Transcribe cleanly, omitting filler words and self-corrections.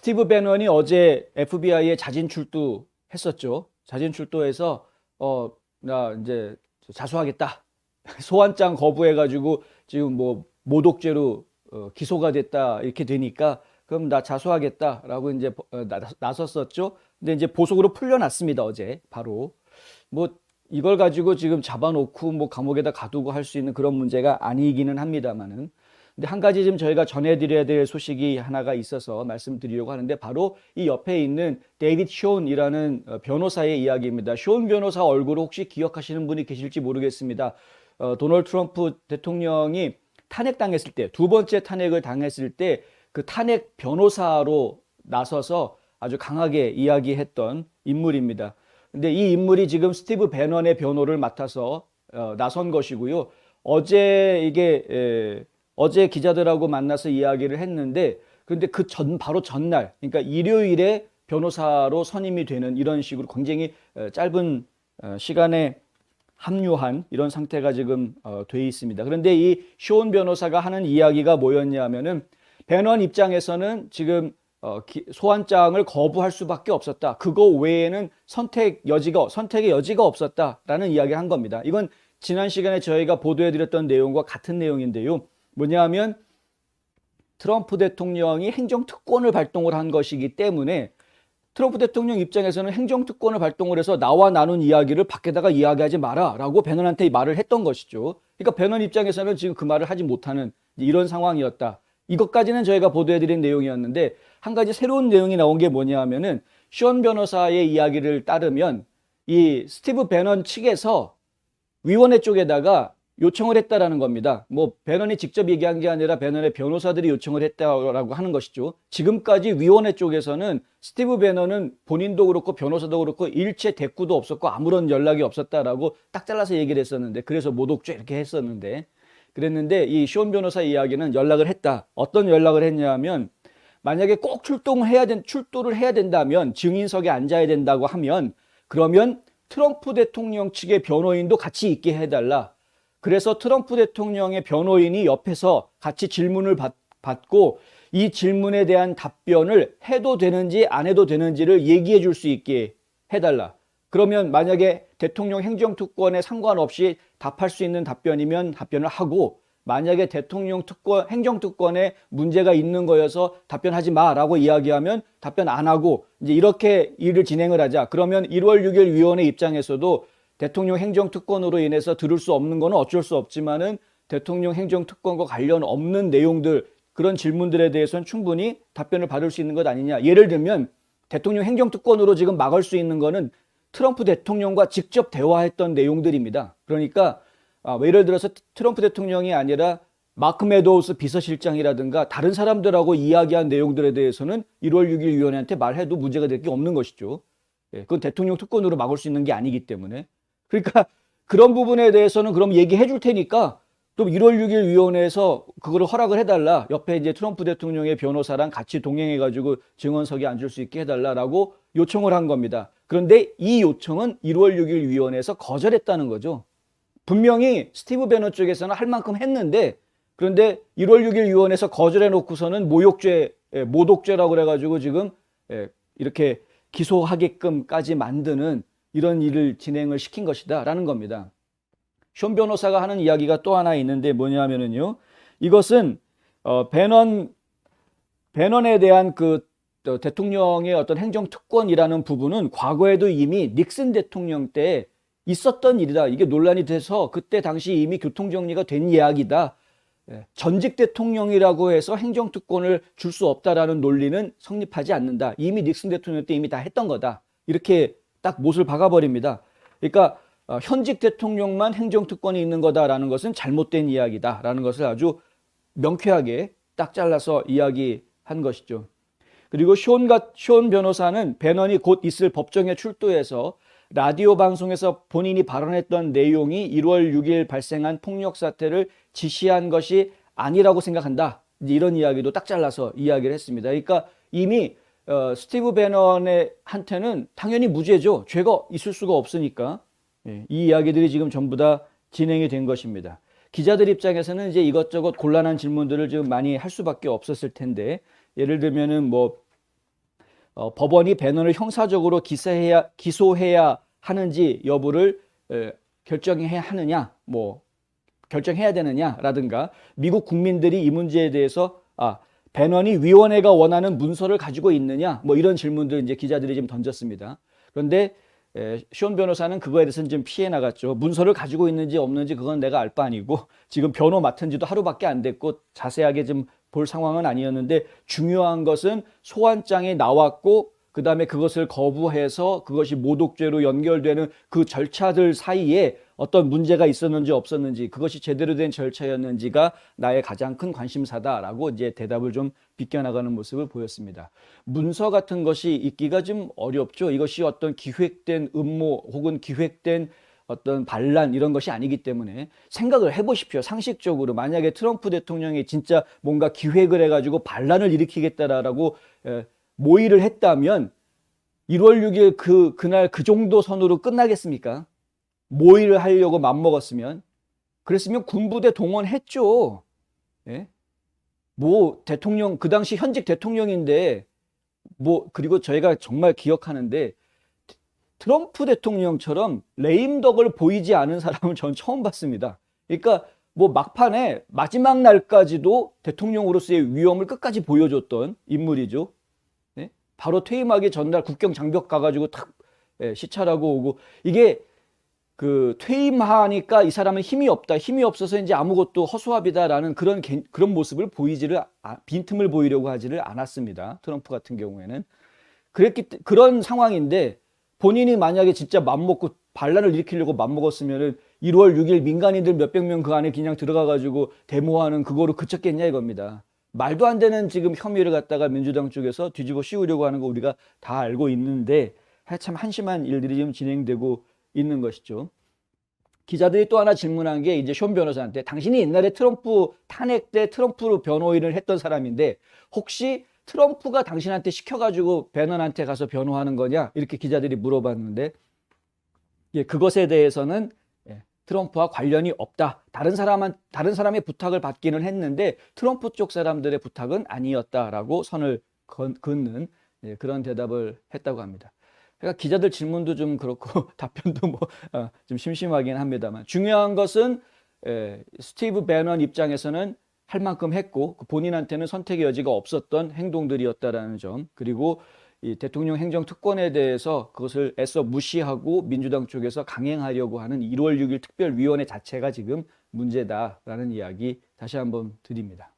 스티브 배넌이 어제 FBI에 자진 출두했었죠. 자진 출두해서 나 이제 자수하겠다. 소환장 거부해가지고 지금 뭐 모독죄로 기소가 됐다 이렇게 되니까 그럼 나 자수하겠다라고 이제 나섰었죠. 근데 이제 보석으로 풀려났습니다. 어제 바로 뭐 이걸 가지고 지금 잡아놓고 뭐 감옥에다 가두고 할 수 있는 그런 문제가 아니기는 합니다만은. 근데 한 가지 지금 저희가 전해드려야 될 소식이 하나가 있어서 말씀드리려고 하는데 바로 이 옆에 있는 데이비드 쇼온이라는 변호사의 이야기입니다. 쇼온 변호사 얼굴을 혹시 기억하시는 분이 계실지 모르겠습니다. 도널드 트럼프 대통령이 탄핵당했을 때, 두 번째 탄핵을 당했을 때 그 탄핵 변호사로 나서서 아주 강하게 이야기했던 인물입니다. 근데 이 인물이 지금 스티브 배넌의 변호를 맡아서 나선 것이고요. 어제 기자들하고 만나서 이야기를 했는데, 그런데 바로 전날, 그러니까 일요일에 변호사로 선임이 되는 이런 식으로 굉장히 짧은 시간에 합류한 이런 상태가 지금 돼 있습니다. 그런데 이 쇼온 변호사가 하는 이야기가 뭐였냐면은 배넌 입장에서는 지금 소환장을 거부할 수밖에 없었다. 그거 외에는 선택의 여지가 없었다라는 이야기를 한 겁니다. 이건 지난 시간에 저희가 보도해드렸던 내용과 같은 내용인데요. 뭐냐면 트럼프 대통령이 행정특권을 발동을 한 것이기 때문에 트럼프 대통령 입장에서는 행정특권을 발동을 해서 나와 나눈 이야기를 밖에다가 이야기하지 마라 라고 배넌한테 말을 했던 것이죠. 그러니까 배넌 입장에서는 지금 그 말을 하지 못하는 이런 상황이었다. 이것까지는 저희가 보도해드린 내용이었는데 한 가지 새로운 내용이 나온 게 뭐냐 하면은 쇼온 변호사의 이야기를 따르면 이 스티브 배넌 측에서 위원회 쪽에다가 요청을 했다라는 겁니다. 뭐 배넌이 직접 얘기한 게 아니라 배넌의 변호사들이 요청을 했다라고 하는 것이죠. 지금까지 위원회 쪽에서는 스티브 배넌은 본인도 그렇고 변호사도 그렇고 일체 대꾸도 없었고 아무런 연락이 없었다라고 딱 잘라서 얘기를 했었는데, 그래서 모독죄 이렇게 했었는데, 그랬는데 이 쇼온 변호사 이야기는 연락을 했다. 어떤 연락을 했냐면 만약에 꼭 출두를 해야 된다면, 증인석에 앉아야 된다고 하면 그러면 트럼프 대통령 측의 변호인도 같이 있게 해달라. 그래서 트럼프 대통령의 변호인이 옆에서 같이 질문을 받고 이 질문에 대한 답변을 해도 되는지 안 해도 되는지를 얘기해 줄 수 있게 해달라. 그러면 만약에 대통령 행정특권에 상관없이 답할 수 있는 답변이면 답변을 하고, 만약에 대통령 행정특권에 문제가 있는 거여서 답변하지 마라고 이야기하면 답변 안 하고, 이제 이렇게 일을 진행을 하자. 그러면 1월 6일 위원회 입장에서도 대통령 행정특권으로 인해서 들을 수 없는 거는 어쩔 수 없지만은 대통령 행정특권과 관련 없는 내용들, 그런 질문들에 대해서는 충분히 답변을 받을 수 있는 것 아니냐. 예를 들면 대통령 행정특권으로 지금 막을 수 있는 거는 트럼프 대통령과 직접 대화했던 내용들입니다. 그러니까 예를 들어서 트럼프 대통령이 아니라 마크 메도우스 비서실장이라든가 다른 사람들하고 이야기한 내용들에 대해서는 1월 6일 위원회한테 말해도 문제가 될 게 없는 것이죠. 그건 대통령 특권으로 막을 수 있는 게 아니기 때문에. 그러니까 그런 부분에 대해서는 그럼 얘기해 줄 테니까 또 1월 6일 위원회에서 그거를 허락을 해달라. 옆에 이제 트럼프 대통령의 변호사랑 같이 동행해가지고 증언석에 앉을 수 있게 해달라라고 요청을 한 겁니다. 그런데 이 요청은 1월 6일 위원회에서 거절했다는 거죠. 분명히 스티브 배넌 쪽에서는 할 만큼 했는데, 그런데 1월 6일 위원회에서 거절해 놓고서는 모독죄라고 그래가지고 지금 이렇게 기소하게끔까지 만드는 이런 일을 진행을 시킨 것이다 라는 겁니다. 쇼온 변호사가 하는 이야기가 또 하나 있는데 뭐냐면은요, 이것은 배넌에 대한 그 대통령의 어떤 행정특권이라는 부분은 과거에도 이미 닉슨 대통령 때 있었던 일이다. 이게 논란이 돼서 그때 당시 이미 교통정리가 된 이야기다. 전직 대통령이라고 해서 행정특권을 줄 수 없다라는 논리는 성립하지 않는다. 이미 닉슨 대통령 때 이미 다 했던 거다. 이렇게 딱 못을 박아버립니다. 그러니까 현직 대통령만 행정특권이 있는 거다라는 것은 잘못된 이야기다라는 것을 아주 명쾌하게 딱 잘라서 이야기한 것이죠. 그리고 쇼온 변호사는 배넌이 곧 있을 법정에 출두해서 라디오 방송에서 본인이 발언했던 내용이 1월 6일 발생한 폭력 사태를 지시한 것이 아니라고 생각한다. 이런 이야기도 딱 잘라서 이야기를 했습니다. 그러니까 이미 스티브 배넌한테는 당연히 무죄죠. 죄가 있을 수가 없으니까. 이 이야기들이 지금 전부 다 진행이 된 것입니다. 기자들 입장에서는 이제 이것저것 곤란한 질문들을 지금 많이 할 수밖에 없었을 텐데, 예를 들면은 뭐 법원이 배넌을 형사적으로 기소해야 하는지 여부를 결정해야 하느냐, 뭐 결정해야 되느냐라든가, 미국 국민들이 이 문제에 대해서 배넌이 위원회가 원하는 문서를 가지고 있느냐, 뭐 이런 질문들 이제 기자들이 좀 던졌습니다. 그런데 시온 변호사는 그거에 대해서는 좀 피해 나갔죠. 문서를 가지고 있는지 없는지 그건 내가 알 바 아니고, 지금 변호 맡은 지도 하루밖에 안 됐고 자세하게 좀 볼 상황은 아니었는데, 중요한 것은 소환장이 나왔고 그 다음에 그것을 거부해서 그것이 모독죄로 연결되는 그 절차들 사이에 어떤 문제가 있었는지 없었는지, 그것이 제대로 된 절차였는지가 나의 가장 큰 관심사다라고 이제 대답을 좀 비껴나가는 모습을 보였습니다. 문서 같은 것이 있기가 좀 어렵죠. 이것이 어떤 기획된 음모 혹은 기획된 어떤 반란 이런 것이 아니기 때문에 생각을 해보십시오. 상식적으로 만약에 트럼프 대통령이 진짜 뭔가 기획을 해가지고 반란을 일으키겠다라고 모의를 했다면 1월 6일 그날 그 정도 선으로 끝나겠습니까? 모의를 하려고 맘먹었으면. 그랬으면 군부대 동원했죠. 예? 뭐 대통령, 그 당시 현직 대통령인데, 뭐 그리고 저희가 정말 기억하는데 트럼프 대통령처럼 레임덕을 보이지 않은 사람을 전 처음 봤습니다. 그러니까 뭐 막판에 마지막 날까지도 대통령으로서의 위엄을 끝까지 보여줬던 인물이죠. 예? 바로 퇴임하기 전날 국경 장벽 가가지고 탁 시찰하고 오고, 이게 그 퇴임하니까 이 사람은 힘이 없다, 힘이 없어서 이제 아무것도 허수아비다라는 그런 모습을 빈틈을 보이려고 하지를 않았습니다. 트럼프 같은 경우에는 그런 상황인데, 본인이 만약에 진짜 맘먹고 반란을 일으키려고 맘먹었으면은 1월 6일 민간인들 몇백 명 그 안에 그냥 들어가가지고 데모하는 그거로 그쳤겠냐 이겁니다. 말도 안 되는 지금 혐의를 갖다가 민주당 쪽에서 뒤집어 씌우려고 하는 거 우리가 다 알고 있는데, 참 한심한 일들이 지금 진행되고 있는 것이죠. 기자들이 또 하나 질문한 게 이제 쇼 변호사한테, 당신이 옛날에 트럼프 탄핵 때 트럼프 변호인을 했던 사람인데 혹시 트럼프가 당신한테 시켜가지고 배넌한테 가서 변호하는 거냐, 이렇게 기자들이 물어봤는데, 그것에 대해서는 트럼프와 관련이 없다. 다른 사람의 부탁을 받기는 했는데 트럼프 쪽 사람들의 부탁은 아니었다라고 선을 긋는 그런 대답을 했다고 합니다. 그러니까 기자들 질문도 좀 그렇고 답변도 뭐 좀 심심하긴 합니다만, 중요한 것은 스티브 배넌 입장에서는 할 만큼 했고 본인한테는 선택의 여지가 없었던 행동들이었다라는 점, 그리고 이 대통령 행정특권에 대해서 그것을 애써 무시하고 민주당 쪽에서 강행하려고 하는 1월 6일 특별위원회 자체가 지금 문제다라는 이야기 다시 한번 드립니다.